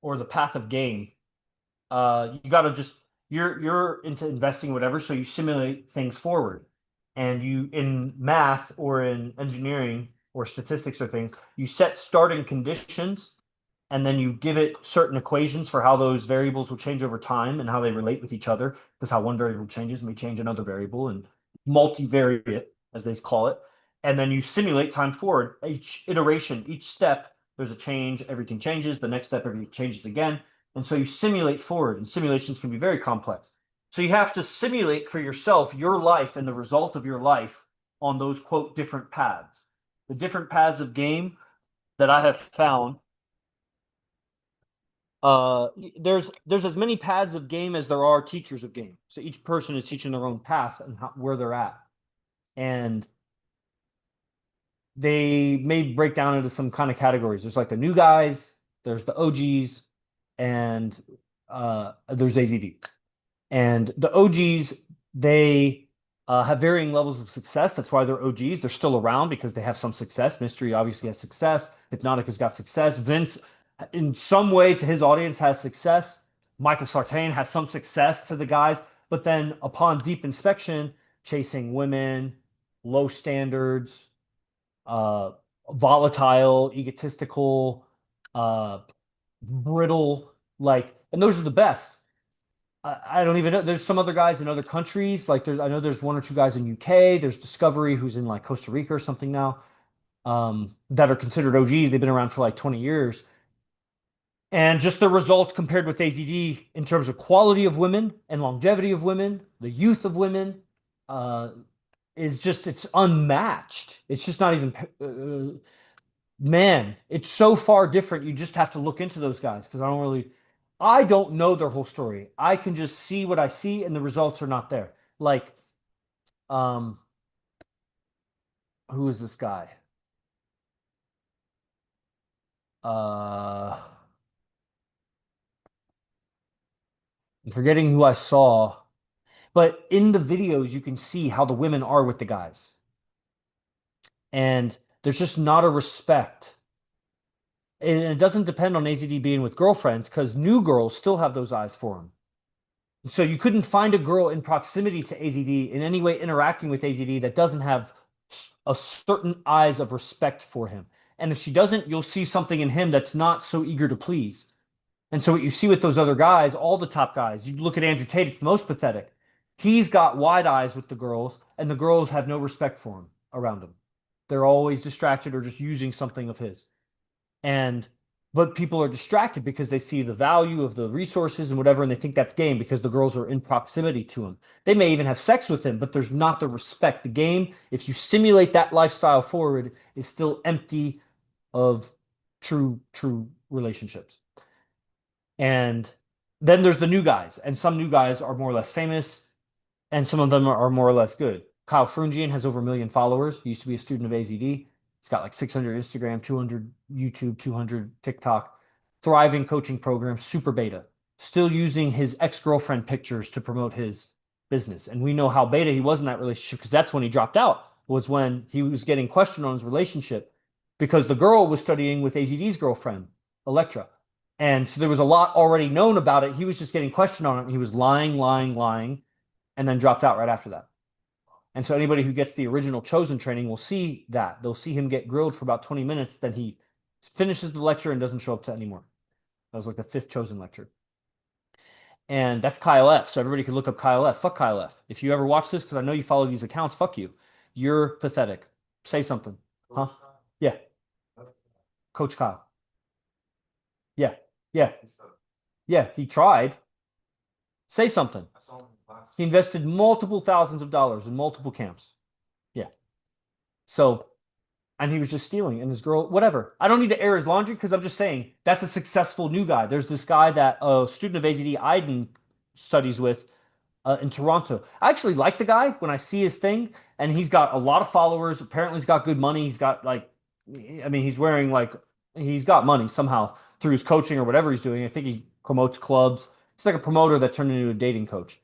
or the path of game, you got to just you're into investing whatever, so you simulate things forward. And you in math or in engineering or statistics or things, you set starting conditions and then you give it certain equations for how those variables will change over time and how they relate with each other, because how one variable changes may change another variable and multivariate, as they call it. And then you simulate time forward. Each iteration, each step, there's a change, everything changes. The next step, everything changes again. And so you simulate forward, and simulations can be very complex. So you have to simulate for yourself your life and the result of your life on those quote different paths. The different paths of game that I have found, uh there's as many paths of game as there are teachers of game. So each person is teaching their own path and where they're at. And they may break down into some kind of categories. There's like the new guys, there's the OGs, and there's AZD. And the OGs, they have varying levels of success. That's why they're OGs. They're still around because they have some success. Mystery obviously has success. Hypnotic has got success. Vince, in some way, to his audience, has success. Michael Sartain has some success to the guys. But then, upon deep inspection, chasing women, low standards, uh, volatile, egotistical, uh, brittle, like, and those are the best. I don't even know. There's some other guys in other countries. Like I know there's one or two guys in UK. There's Discovery who's in like Costa Rica or something now, that are considered OGs. They've been around for like 20 years. And just the results compared with AZD in terms of quality of women and longevity of women, the youth of women, uh, is just, it's unmatched. It's just not even, man, it's so far different. You just have to look into those guys because I don't know their whole story. I can just see what I see, and the results are not there. Like, um, who is this guy? Uh, I'm forgetting who I saw, but in the videos, you can see how the women are with the guys, and there's just not a respect. And it doesn't depend on AZD being with girlfriends because new girls still have those eyes for him. So you couldn't find a girl in proximity to AZD in any way interacting with AZD that doesn't have a certain eyes of respect for him. And if she doesn't, you'll see something in him that's not so eager to please. And so what you see with those other guys, all the top guys, you look at Andrew Tate, it's the most pathetic. He's got wide eyes with the girls, and the girls have no respect for him around him. They're always distracted or just using something of his. And but people are distracted because they see the value of the resources and whatever, and they think that's game because the girls are in proximity to him. They may even have sex with him, but there's not the respect. The game, if you simulate that lifestyle forward, is still empty of true relationships. And then there's the new guys, and some new guys are more or less famous, and some of them are more or less good. Kyle Frungian has over 1 million followers. He used to be a student of AZD. He's got like 600 Instagram, 200 YouTube, 200 TikTok. Thriving coaching program, super beta. Still using his ex-girlfriend pictures to promote his business. And we know how beta he was in that relationship because that's when he dropped out, was when he was getting questioned on his relationship because the girl was studying with AZD's girlfriend, Electra. And so there was a lot already known about it. He was just getting questioned on it. And he was lying, and then dropped out right after that. And so anybody who gets the original Chosen training will see that. They'll see him get grilled for about 20 minutes. Then he finishes the lecture and doesn't show up to anymore. That was like the fifth Chosen lecture. And that's Kyle F. So everybody can look up Kyle F. Fuck Kyle F. If you ever watch this, because I know you follow these accounts, fuck you. You're pathetic. Say something. Huh? Yeah. Coach Kyle. Yeah. Yeah. Yeah. He tried. Say something. He invested multiple thousands of dollars in multiple camps. Yeah. So, and he was just stealing, and his girl, whatever. I don't need to air his laundry because I'm just saying that's a successful new guy. There's this guy that a student of AZD Iden studies with, in Toronto. I actually like the guy when I see his thing, and he's got a lot of followers. Apparently, he's got good money. He's got like, I mean, he's wearing like, he's got money somehow through his coaching or whatever he's doing. I think he promotes clubs. He's like a promoter that turned into a dating coach.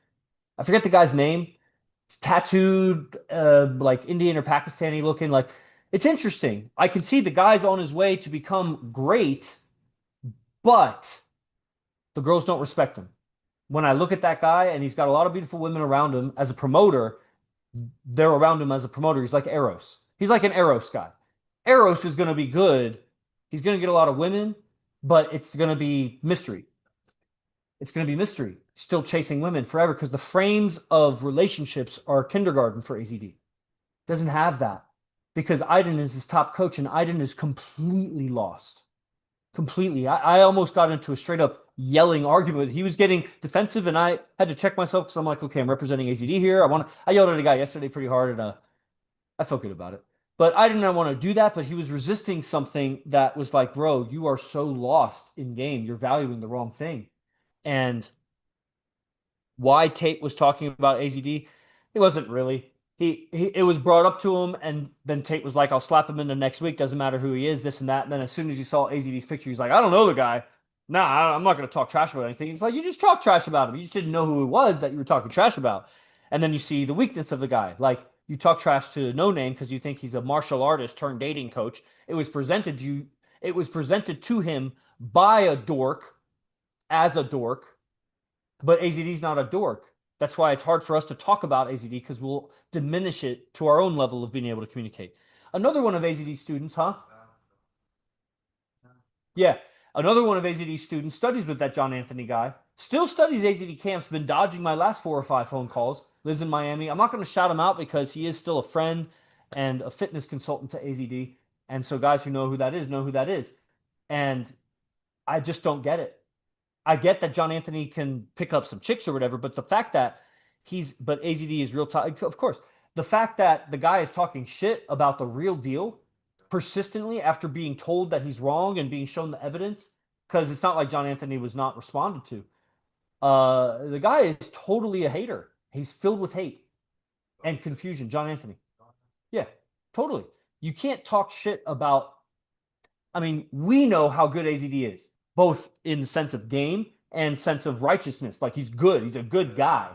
I forget the guy's name. He's tattooed, like Indian or Pakistani looking. Like, it's interesting. I can see the guy's on his way to become great, but The girls don't respect him. When I look at that guy and he's got a lot of beautiful women around him as a promoter, they're around him as a promoter. He's like Eros. He's like an Eros guy. Eros is going to be good. He's going to get a lot of women, but it's going to be mystery. It's going to be mystery. Still chasing women forever because the frames of relationships are kindergarten for AZD. Doesn't have that because Aiden is his top coach and Aiden is completely lost. Completely. I almost got into a straight up yelling argument. He was getting defensive, and I had to check myself because I'm like, okay, I'm representing AZD here. I yelled at a guy yesterday pretty hard, and I felt good about it. But I didn't want to do that, but he was resisting something that was like, bro, you are so lost in game. You're valuing the wrong thing. And why Tate was talking about AZD, it wasn't really. He it was brought up to him, and then Tate was like, "I'll slap him in the next week. Doesn't matter who he is, this and that." And then as soon as he saw AZD's picture, he's like, "I don't know the guy. Nah, I'm not going to talk trash about anything." He's like, "You just talk trash about him. You just didn't know who it was that you were talking trash about." And then you see the weakness of the guy. Like you talk trash to No Name because you think he's a martial artist turned dating coach. It was presented you. It was presented to him by a dork as a dork, but AZD's not a dork. That's why it's hard for us to talk about AZD because we'll diminish it to our own level of being able to communicate. Another one of AZD's students, huh? Yeah. Another one of AZD's students studies with that John Anthony guy. Still studies AZD camps, been dodging my last 4 or 5 phone calls. Lives in Miami. I'm not going to shout him out because he is still a friend and a fitness consultant to AZD. And so guys who know who that is know who that is. And I just don't get it. I get that John Anthony can pick up some chicks or whatever, but the fact that but AZD is real talk, of course. The fact that the guy is talking shit about the real deal persistently after being told that he's wrong and being shown the evidence, because it's not like John Anthony was not responded to. The guy is totally a hater. He's filled with hate and confusion. John Anthony. Yeah, totally. You can't talk shit about. I mean, we know how good AZD is, both in the sense of game and sense of righteousness. Like he's good. He's a good guy.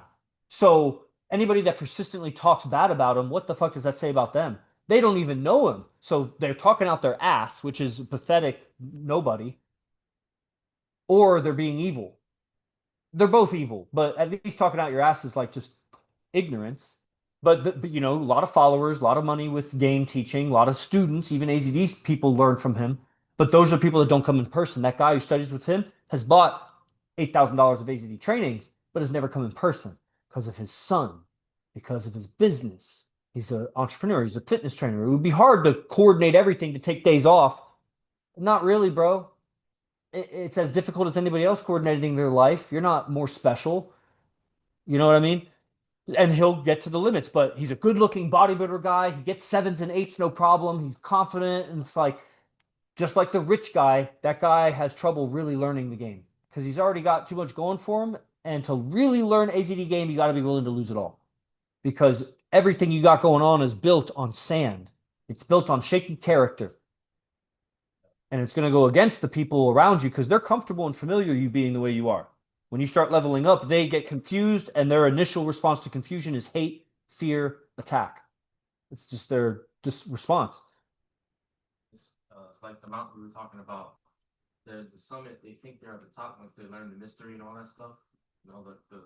So anybody that persistently talks bad about him, what the fuck does that say about them? They don't even know him. So they're talking out their ass, which is pathetic nobody, or they're being evil. They're both evil, but at least talking out your ass is like just ignorance. But you know, a lot of followers, a lot of money with game teaching, a lot of students, even AZD's people learn from him. But those are people that don't come in person. That guy who studies with him has bought $8,000 of AZD trainings, but has never come in person because of his son, because of his business. He's an entrepreneur. He's a fitness trainer. It would be hard to coordinate everything to take days off. Not really, bro. It's as difficult as anybody else coordinating their life. You're not more special. You know what I mean? And he'll get to the limits, but he's a good-looking bodybuilder guy. He gets sevens and eights, no problem. He's confident, and it's like just like the rich guy, that guy has trouble really learning the game because he's already got too much going for him. And to really learn AZD game, you got to be willing to lose it all because everything you got going on is built on sand. It's built on shaky character. And it's going to go against the people around you because they're comfortable and familiar you being the way you are. When you start leveling up, they get confused, and their initial response to confusion is hate, fear, attack. It's just their response. It's like the mountain we were talking about. There's the summit. They think they're at the top once they learn the mystery and all that stuff. You know, the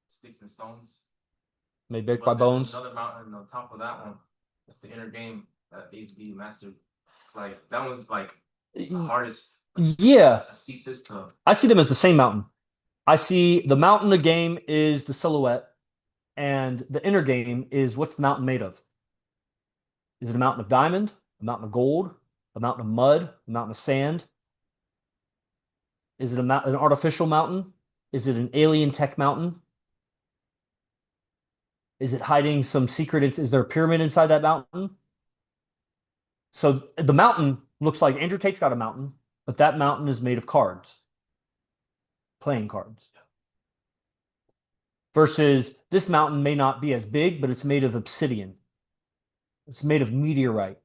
sticks and stones. Made big by But then there's bones. another mountain on top of that one. That's the inner game that AZD mastered. It's like that was like the hardest, Yeah, steepest to. I see them as the same mountain. I see the mountain of game is the silhouette, and the inner game is what's the mountain made of? Is it a mountain of diamond, a mountain of gold, a mountain of mud, a mountain of sand? Is it an artificial mountain? Is it an alien tech mountain? Is it hiding some secret? Is there a pyramid inside that mountain? So the mountain looks like Andrew Tate's got a mountain, but that mountain is made of cards, playing cards. Versus this mountain may not be as big, but it's made of obsidian. It's made of meteorite.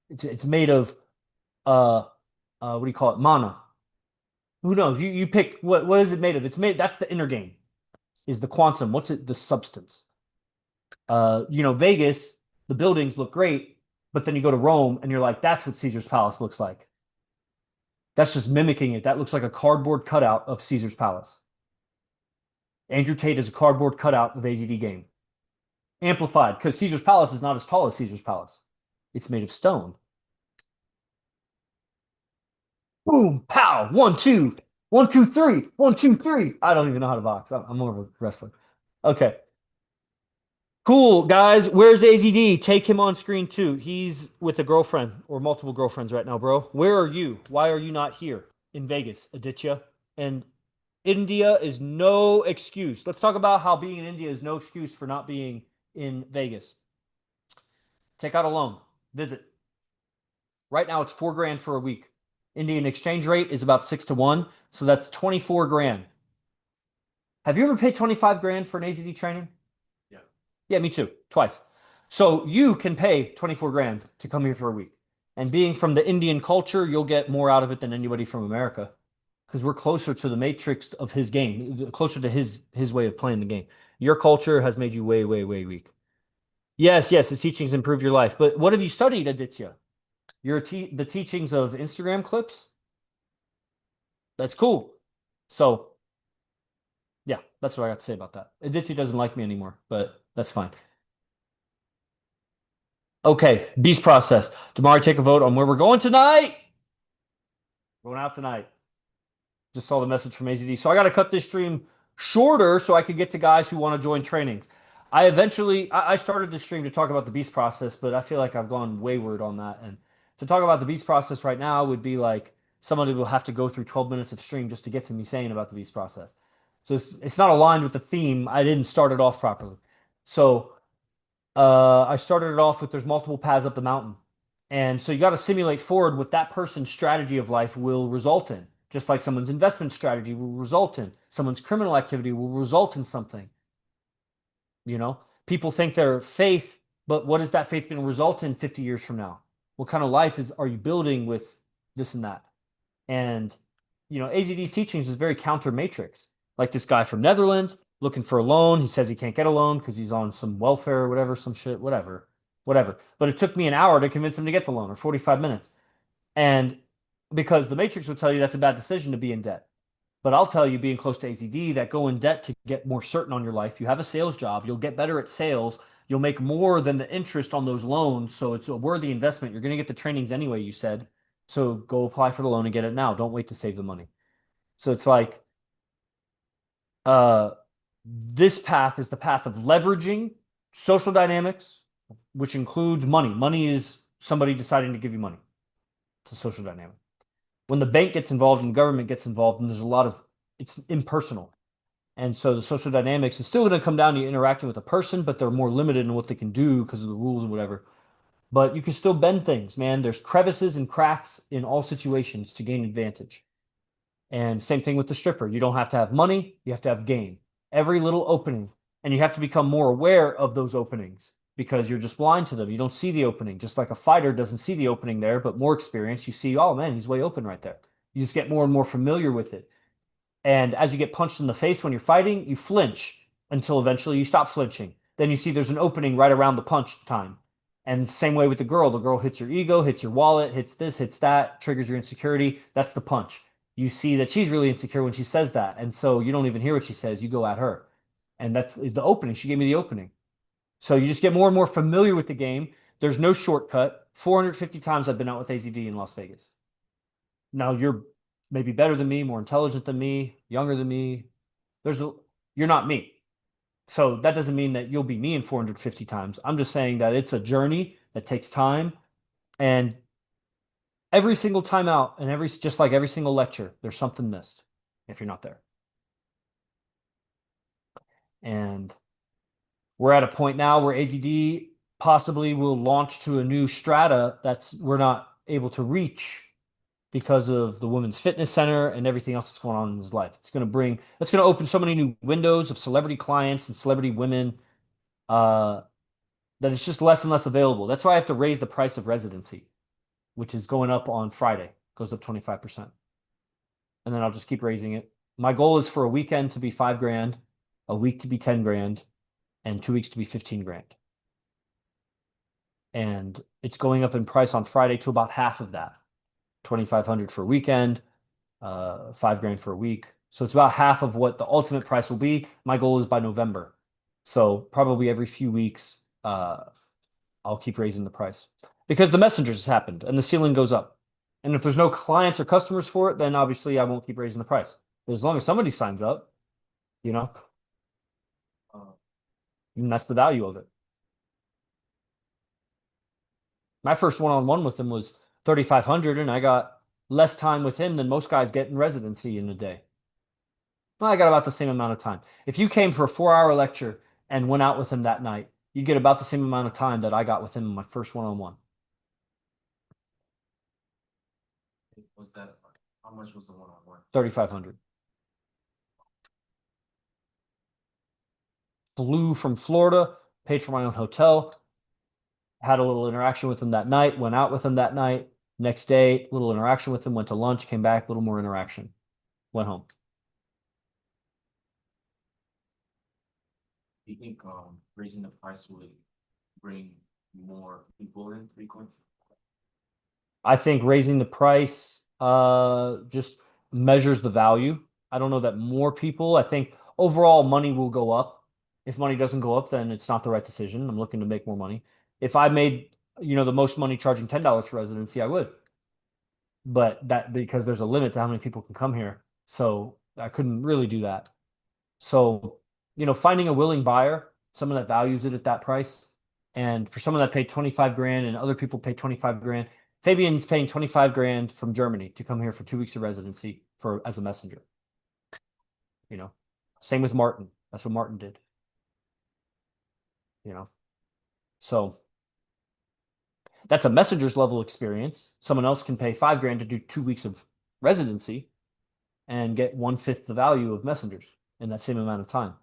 It's made of what do you call it? Mana. Who knows? You pick what is it made of? It's made that's the inner game. Is the quantum. What's it? The substance. You know, Vegas, the buildings look great, but then you go to Rome and you're like, that's what Caesar's Palace looks like. That's just mimicking it. That looks like a cardboard cutout of Caesar's Palace. Andrew Tate is a cardboard cutout of AZD game. Amplified, because Caesar's Palace is not as tall as Caesar's Palace. It's made of stone. Boom, pow, 1, 2, 1, 2, 3, 1, 2, 3. I don't even know how to box. I'm more of a wrestler. Okay. Cool, guys. Where's AZD? Take him on screen too. He's with a girlfriend or multiple girlfriends right now, bro. Where are you? Why are you not here in Vegas, Aditya? And India is no excuse. Let's talk about how being in India is no excuse for not being in Vegas. Take out a loan. Visit. Right now it's 4 grand for a week. Indian exchange rate is about 6 to 1, so that's 24 grand. Have you ever paid 25 grand for an AZD training? Yeah. Yeah, me too. Twice. So you can pay 24 grand to come here for a week. And being from the Indian culture, you'll get more out of it than anybody from America. Because we're closer to the matrix of his game, closer to his way of playing the game. Your culture has made you way, way, way weak. Yes, yes, his teachings improve your life. But what have you studied, Aditya? The teachings of Instagram clips? That's cool. So, yeah, that's what I got to say about that. Aditya doesn't like me anymore, but that's fine. Okay, Beast Process. Tomorrow, take a vote on where we're going tonight. Going out tonight. Just saw the message from AZD. So I got to cut this stream shorter so I could get to guys who want to join trainings. I started this stream to talk about the Beast Process, but I feel like I've gone wayward on that. And to talk about the Beast Process right now would be like somebody will have to go through 12 minutes of stream just to get to me saying about the Beast Process. So it's not aligned with the theme. I didn't start it off properly. So I started it off with there's multiple paths up the mountain. And so you got to simulate forward what that person's strategy of life will result in. Just like someone's investment strategy will result in, someone's criminal activity will result in something. You know, people think their faith, but what is that faith going to result in 50 years from now? What kind of life are you building with this and that? And, AZD's teachings is very counter matrix. Like this guy from Netherlands looking for a loan. He says he can't get a loan because he's on some welfare or whatever, some shit, whatever. But it took me an hour to convince him to get the loan or 45 minutes. And because the matrix would tell you that's a bad decision to be in debt. But I'll tell you, being close to AZD, that go in debt to get more certain on your life. You have a sales job, you'll get better at sales, you'll make more than the interest on those loans. So it's a worthy investment. You're going to get the trainings anyway, you said. So go apply for the loan and get it now. Don't wait to save the money. So it's like, this path is the path of leveraging social dynamics, which includes money. Money is somebody deciding to give you money. It's a social dynamic. When the bank gets involved and the government gets involved, and it's impersonal. And so the social dynamics is still going to come down to you interacting with a person, but they're more limited in what they can do because of the rules and whatever. But you can still bend things, man. There's crevices and cracks in all situations to gain advantage. And same thing with the stripper. You don't have to have money, you have to have game. Every little opening. And you have to become more aware of those openings because you're just blind to them. You don't see the opening. Just like a fighter doesn't see the opening there, but more experience, you see, oh man, he's way open right there. You just get more and more familiar with it. And as you get punched in the face when you're fighting, you flinch until eventually you stop flinching. Then you see there's an opening right around the punch time. And same way with the girl. The girl hits your ego, hits your wallet, hits this, hits that, triggers your insecurity. That's the punch. You see that she's really insecure when she says that. And so you don't even hear what she says. You go at her. And that's the opening. She gave me the opening. So you just get more and more familiar with the game. There's no shortcut. 450 times I've been out with AZD in Las Vegas. Now you're maybe better than me, more intelligent than me, younger than me. You're not me. So that doesn't mean that you'll be me in 450 times. I'm just saying that it's a journey that takes time. And every single time out and just like every single lecture, there's something missed if you're not there. And we're at a point now where AZD possibly will launch to a new strata we're not able to reach because of the Women's Fitness Center and everything else that's going on in his life. It's going to open so many new windows of celebrity clients and celebrity women that it's just less and less available. That's why I have to raise the price of residency, which is going up on Friday, goes up 25%. And then I'll just keep raising it. My goal is for a weekend to be 5 grand, a week to be 10 grand, and 2 weeks to be 15 grand. And it's going up in price on Friday to about half of that. 2,500 for a weekend, $5 grand for a week. So it's about half of what the ultimate price will be. My goal is by November. So probably every few weeks, I'll keep raising the price because the messengers has happened and the ceiling goes up. And if there's no clients or customers for it, then obviously I won't keep raising the price. But as long as somebody signs up, you know, Uh, and that's the value of it. My first one-on-one with him was 3,500, and I got less time with him than most guys get in residency in a day. Well, I got about the same amount of time. If you came for a 4-hour lecture and went out with him that night, you'd get about the same amount of time that I got with him in my first one-on-one. was that how much was the one-on-one? 3,500. Flew from Florida, paid for my own hotel, had a little interaction with him that night, went out with him that night. Next day, little interaction with him, went to lunch, came back, little more interaction, went home. Do you think raising the price would bring more people in frequent? I think raising the price just measures the value. I don't know that more people, I think overall money will go up. If money doesn't go up, then it's not the right decision. I'm looking to make more money. If I made, the most money charging $10 for residency, I would. But that because there's a limit to how many people can come here. So I couldn't really do that. So, finding a willing buyer, someone that values it at that price. And for someone that paid 25 grand and other people pay 25 grand, Fabian's paying 25 grand from Germany to come here for 2 weeks of residency as a messenger. Same with Martin. That's what Martin did. So that's a messenger's level experience. Someone else can pay 5 grand to do 2 weeks of residency and get 1/5 the value of messengers in that same amount of time.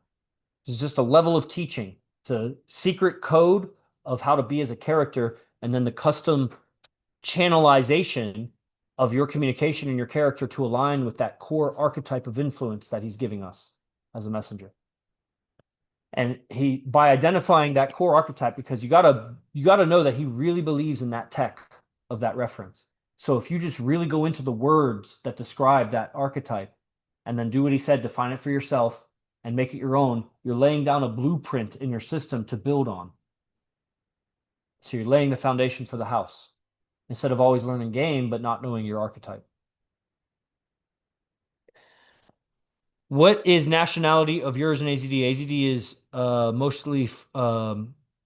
It's just a level of teaching. It's a secret code of how to be as a character, and then the custom channelization of your communication and your character to align with that core archetype of influence that he's giving us as a messenger. And by identifying that core archetype, because you gotta know that he really believes in that tech of that reference. So if you just really go into the words that describe that archetype and then do what he said, define it for yourself and make it your own, you're laying down a blueprint in your system to build on. So you're laying the foundation for the house instead of always learning game but not knowing your archetype. What is nationality of yours in AZD? AZD is mostly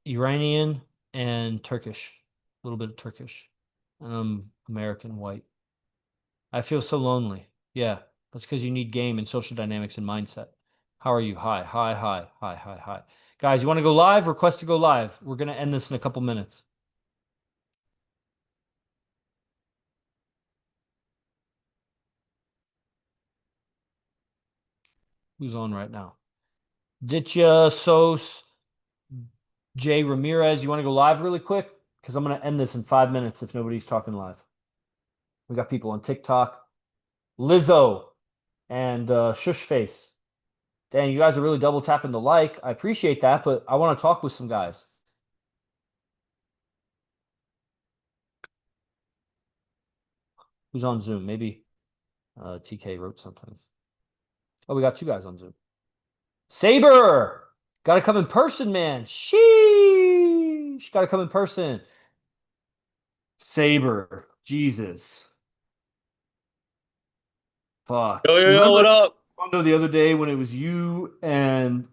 Iranian and Turkish, a little bit of Turkish. American white. I feel so lonely. Yeah, that's because you need game and social dynamics and mindset. How are you? Hi, hi, hi, hi, hi, hi. Guys, you want to go live? Request to go live. We're going to end this in a couple minutes. Who's on right now? Ditya, Sos, Jay Ramirez. You want to go live really quick? Because I'm going to end this in 5 minutes if nobody's talking live. We got people on TikTok. Lizzo and Shush Face. Dang, you guys are really double tapping the like. I appreciate that, but I want to talk with some guys. Who's on Zoom? Maybe TK wrote something. Oh, we got 2 guys on Zoom. Saber! Gotta come in person, man. Sheesh! Gotta come in person. Saber. Jesus. Fuck. Yo, yo, yo, Remember what up? the other day when it was you and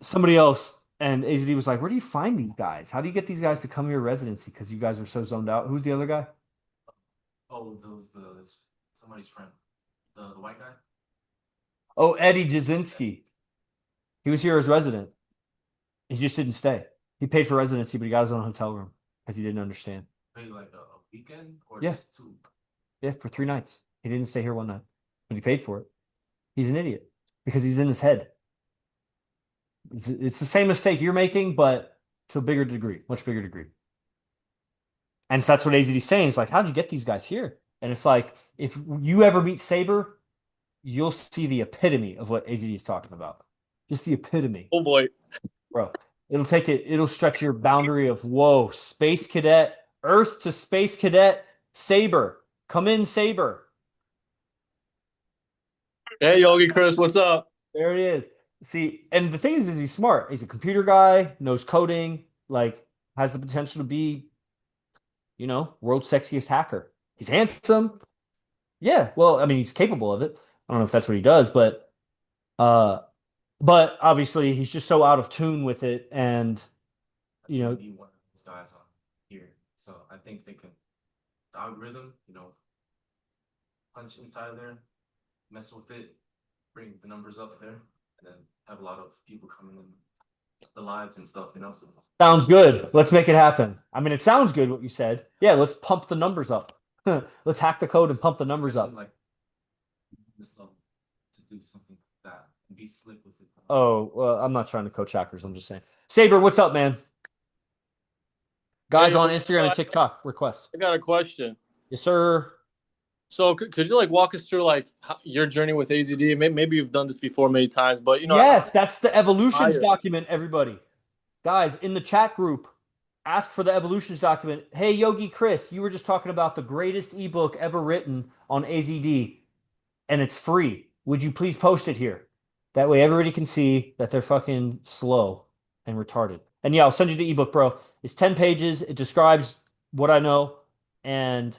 somebody else, and AZD was like, where do you find these guys? How do you get these guys to come here residency? Because you guys are so zoned out. Who's the other guy? Oh, somebody's friend, the white guy. Oh, Eddie Jasinski. He was here as resident. He just didn't stay. He paid for residency, but he got his own hotel room because he didn't understand. Maybe like a weekend or Yeah. just 2. Yeah, for 3 nights. He didn't stay here one night, but he paid for it. He's an idiot because he's in his head. It's the same mistake you're making, but to a bigger degree, much bigger degree. And so that's what AZD's saying. It's like, how'd you get these guys here? And it's like, if you ever meet Saber, you'll see the epitome of what AZD is talking about. Just the epitome. Oh boy. Bro, it'll stretch your boundary of, whoa, Space Cadet, Earth to Space Cadet, Saber. Come in, Saber. Hey, Yogi Chris, what's up? There he is. See, and the thing is he's smart. He's a computer guy, knows coding, like has the potential to be, world's sexiest hacker. He's handsome. Yeah, well, I mean, he's capable of it. I don't know if that's what he does, uh, but obviously he's just so out of tune with it, and I you think know, be one of those guys on here. So I think they can the algorithm, punch inside of there, mess with it, bring the numbers up there, and then have a lot of people coming in the lives and stuff. sounds good. Let's make it happen. I mean, it sounds good what you said. Yeah, let's pump the numbers up. Let's hack the code and pump the numbers up. Like this level to do something like that and be slick with it. Oh, well, I'm not trying to coach hackers. I'm just saying. Saber, what's up, man? Hey, Guys on Yogi, Instagram and TikTok, request. I got a question. Yes, sir. So, could you like walk us through like your journey with AZD? Maybe you've done this before many times, but Yes, that's the evolutions higher. document, everybody. Guys, in the chat group, ask for the evolutions document. Hey, Yogi Chris, you were just talking about the greatest ebook ever written on AZD, and it's free. Would you please post it here? That way everybody can see that they're fucking slow and retarded. And yeah, I'll send you the ebook, bro. It's 10 pages. It describes what I know. And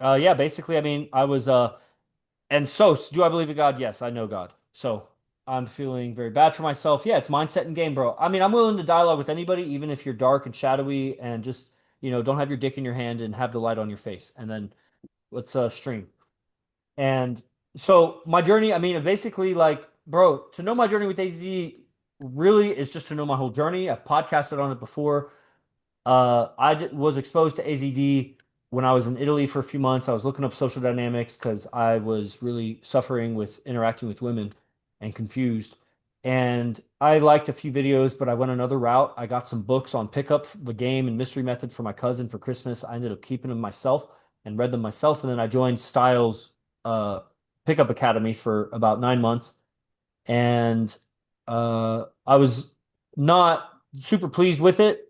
yeah, basically, I mean, I was and so do I believe in God? Yes, I know God. So I'm feeling very bad for myself. Yeah, it's mindset and game, bro. I mean, I'm willing to dialogue with anybody, even if you're dark and shadowy and just, don't have your dick in your hand and have the light on your face. And then let's stream. And so my journey, I mean, basically like, bro, to know my journey with AZD really is just to know my whole journey. I've podcasted on it before. Was exposed to AZD when I was in Italy for a few months. I was looking up social dynamics because I was really suffering with interacting with women and confused. And I liked a few videos, but I went another route. I got some books on pickup, the game, and mystery method for my cousin for Christmas. I ended up keeping them myself and read them myself. And then I joined Styles uh, Pickup Academy for about 9 months. And I was not super pleased with it.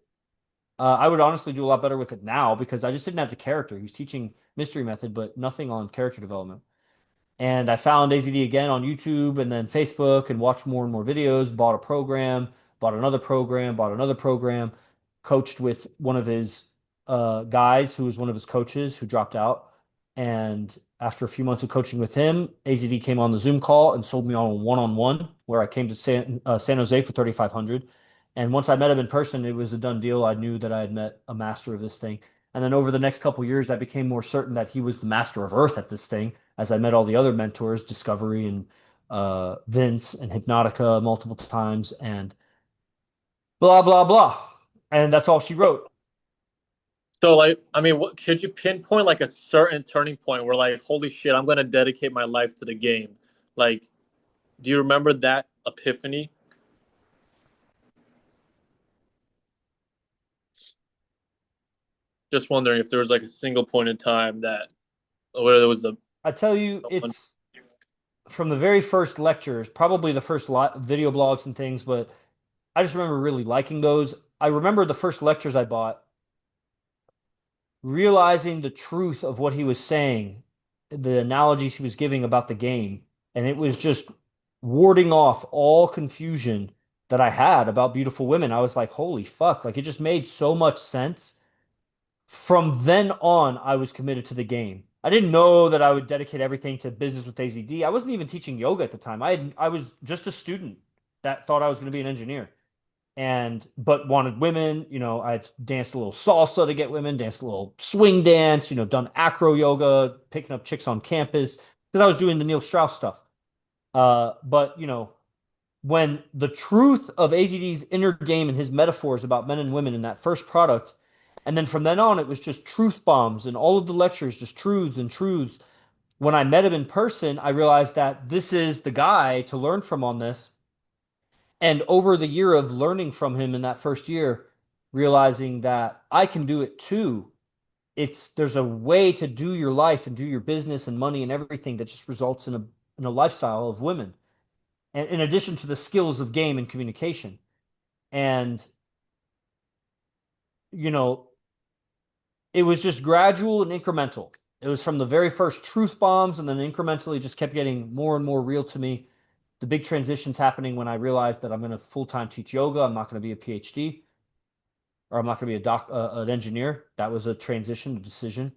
I would honestly do a lot better with it now because I just didn't have the character. He was teaching mystery method, but nothing on character development. And I found AZD again on YouTube and then Facebook and watched more and more videos, bought a program, bought another program, coached with one of his guys who was one of his coaches who dropped out. And after a few months of coaching with him, AZD came on the Zoom call and sold me on a one-on-one where I came to San Jose for 3,500. And once I met him in person, it was a done deal. I knew that I had met a master of this thing. And then over the next couple years, I became more certain that he was the master of Earth at this thing as I met all the other mentors, Discovery and Vince and Hypnotica multiple times and blah, blah, blah. And that's all she wrote. So, like, I mean, what could you pinpoint like a certain turning point where, like, holy shit, I'm gonna dedicate my life to the game? Like, do you remember that epiphany? Just wondering if there was like a single point in time that, where there was the I tell you, it's from the very first lectures, probably the first video blogs and things, but I just remember really liking those. I remember the first lectures I bought, realizing the truth of what he was saying, the analogies he was giving about the game, and it was just warding off all confusion that I had about beautiful women. I was like, holy fuck, like it just made so much sense. From then on, I was committed to the game. I didn't know that I would dedicate everything to business with AZD. I wasn't even teaching yoga at the time. I was just a student that thought I was going to be an engineer and but wanted women. I danced a little salsa to get women, danced a little swing dance, done acro yoga, picking up chicks on campus because I was doing the Neil Strauss stuff. But when the truth of AZD's inner game and his metaphors about men and women in that first product, and then from then on, it was just truth bombs and all of the lectures, just truths and truths. When I met him in person, I realized that this is the guy to learn from on this. And over the year of learning from him in that first year, realizing that I can do it too. There's a way to do your life and do your business and money and everything that just results in a lifestyle of women. And in addition to the skills of game and communication. And you know, it was just gradual and incremental. It was from the very first truth bombs, and then incrementally just kept getting more and more real to me. The big transitions happening when I realized that I'm going to full-time teach yoga. I'm not going to be a PhD, or I'm not going to be an engineer. That was a transition, a decision.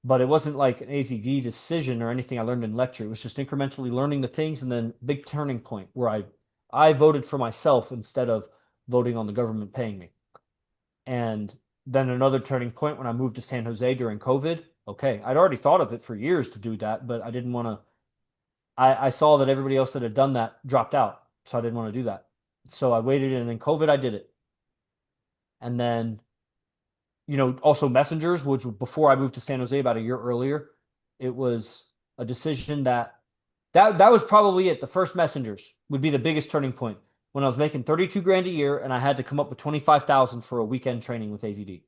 But it wasn't like an AZD decision or anything I learned in lecture. It was just incrementally learning the things, and then big turning point where I voted for myself instead of voting on the government paying me. And then another turning point when I moved to San Jose during COVID. Okay, I'd already thought of it for years to do that, but I didn't want to. I saw that everybody else that had done that dropped out, so I didn't want to do that. So I waited, and then COVID, I did it. And then, also messengers, which before I moved to San Jose about a year earlier, it was a decision that was probably it. The first messengers would be the biggest turning point when I was making 32 grand a year and I had to come up with 25,000 for a weekend training with AZD.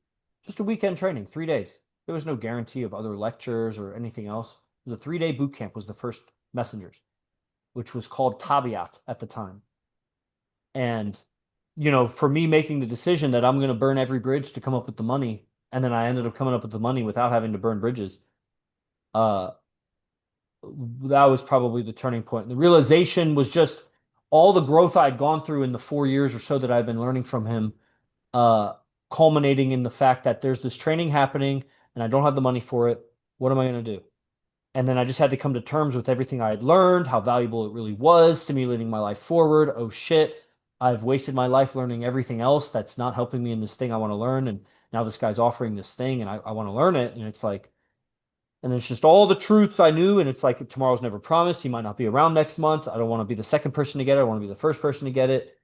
Just a weekend training, 3 days. There was no guarantee of other lectures or anything else. It was a 3-day boot camp was the first messengers, which was called Tabiat at the time. And, for me making the decision that I'm going to burn every bridge to come up with the money, and then I ended up coming up with the money without having to burn bridges, that was probably the turning point. The realization was just all the growth I'd gone through in the 4 years or so that I've been learning from him, culminating in the fact that there's this training happening and I don't have the money for it. What am I going to do? And then I just had to come to terms with everything I had learned, how valuable it really was, stimulating my life forward. Oh shit, I've wasted my life learning everything else that's not helping me in this thing I want to learn. And now this guy's offering this thing and I want to learn it. And it's like, and it's just all the truths I knew. And it's like, tomorrow's never promised. He might not be around next month. I don't want to be the second person to get it. I want to be the first person to get it.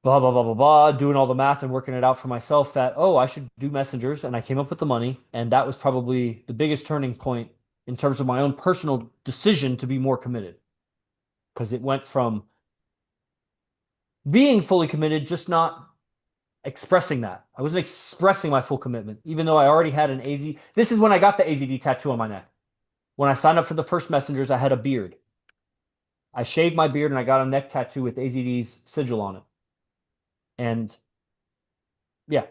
Blah, blah, blah, blah, blah. Doing all the math and working it out for myself that, oh, I should do messengers. And I came up with the money. And that was probably the biggest turning point in terms of my own personal decision to be more committed. Because it went from being fully committed, just not expressing that. I wasn't expressing my full commitment, even though I already had an AZ. This is when I got the AZD tattoo on my neck. When I signed up for the first messengers, I had a beard. I shaved my beard and I got a neck tattoo with AZD's sigil on it. And yeah,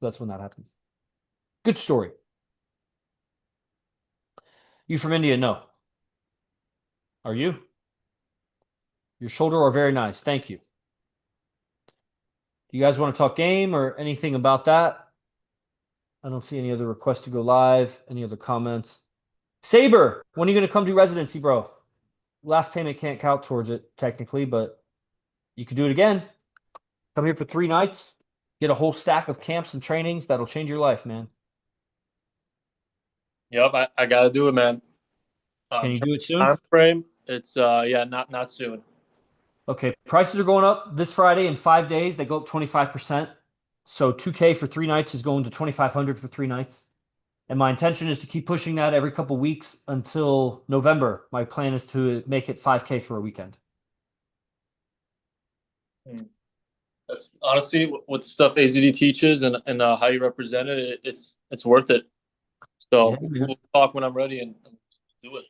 that's when that happened. Good story. You from India? No. Are you? Your shoulder are very nice. Thank you. Do you guys want to talk game or anything about that? I don't see any other requests to go live. Any other comments? Saber, when are you going to come do residency, bro? Last payment can't count towards it technically, but you could do it again. Come here for 3 nights. Get a whole stack of camps and trainings. That'll change your life, man. Yep, I gotta do it, man. Can you do it soon? Time frame? It's not soon. Okay, prices are going up this Friday in 5 days. They go up 25%. So 2K for 3 nights is going to 2,500 for 3 nights. And my intention is to keep pushing that every couple weeks until November. My plan is to make it 5K for a weekend. That's honestly what stuff AZD teaches and how you represent it. It's worth it. So Yeah, we'll talk when I'm ready and do it.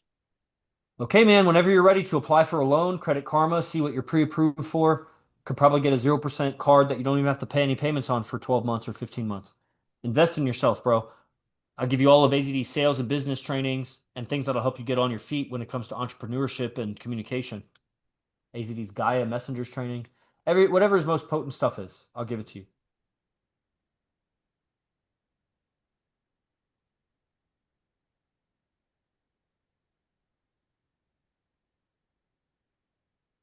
okay, man, whenever you're ready to apply for a loan, Credit Karma, see what you're pre-approved for. Could probably get a 0% card that you don't even have to pay any payments on for 12 months or 15 months. Invest in yourself, bro. I'll give you all of AZD sales and business trainings and things that'll help you get on your feet when it comes to entrepreneurship and communication. AZD's Gaia Messengers training. Whatever his most potent stuff is, I'll give it to you.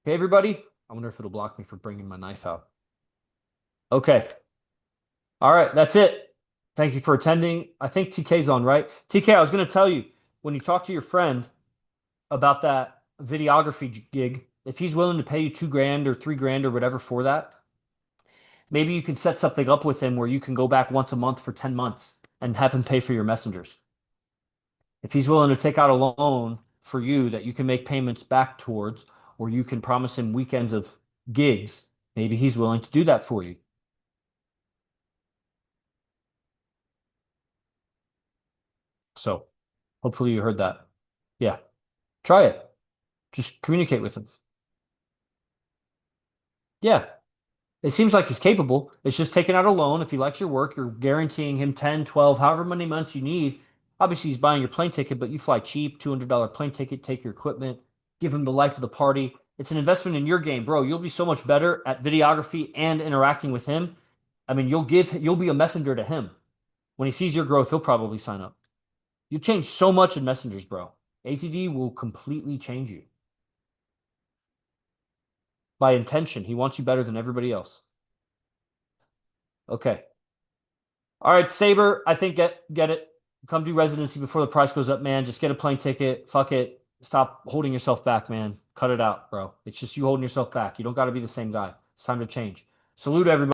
Okay, everybody. I wonder if it'll block me for bringing my knife out. Okay. All right, that's it. Thank you for attending. I think TK's on, right? TK, I was going to tell you, when you talk to your friend about that videography gig, if he's willing to pay you 2 grand or 3 grand or whatever for that, maybe you can set something up with him where you can go back once a month for 10 months and have him pay for your messengers. If he's willing to take out a loan for you that you can make payments back towards, or you can promise him weekends of gigs, maybe he's willing to do that for you. So hopefully you heard that. Yeah. Try it. Just communicate with him. Yeah. It seems like he's capable. It's just taking out a loan. If he likes your work, you're guaranteeing him 10, 12, however many months you need Obviously, he's buying your plane ticket, but you fly cheap, $200 plane ticket, take your equipment, give him the life of the party. It's an investment in your game, bro. You'll be so much better at videography and interacting with him. I mean, you'll be a messenger to him. When he sees your growth, he'll probably sign up. You change so much in messengers, bro. ATD will completely change you. By intention, he wants you better than everybody else. Okay. All right, Saber, I think get it. Come do residency before the price goes up, man. Just get a plane ticket. Fuck it. Stop holding yourself back, man. Cut it out, bro. It's just you holding yourself back. You don't got to be the same guy. It's time to change. Salute everybody.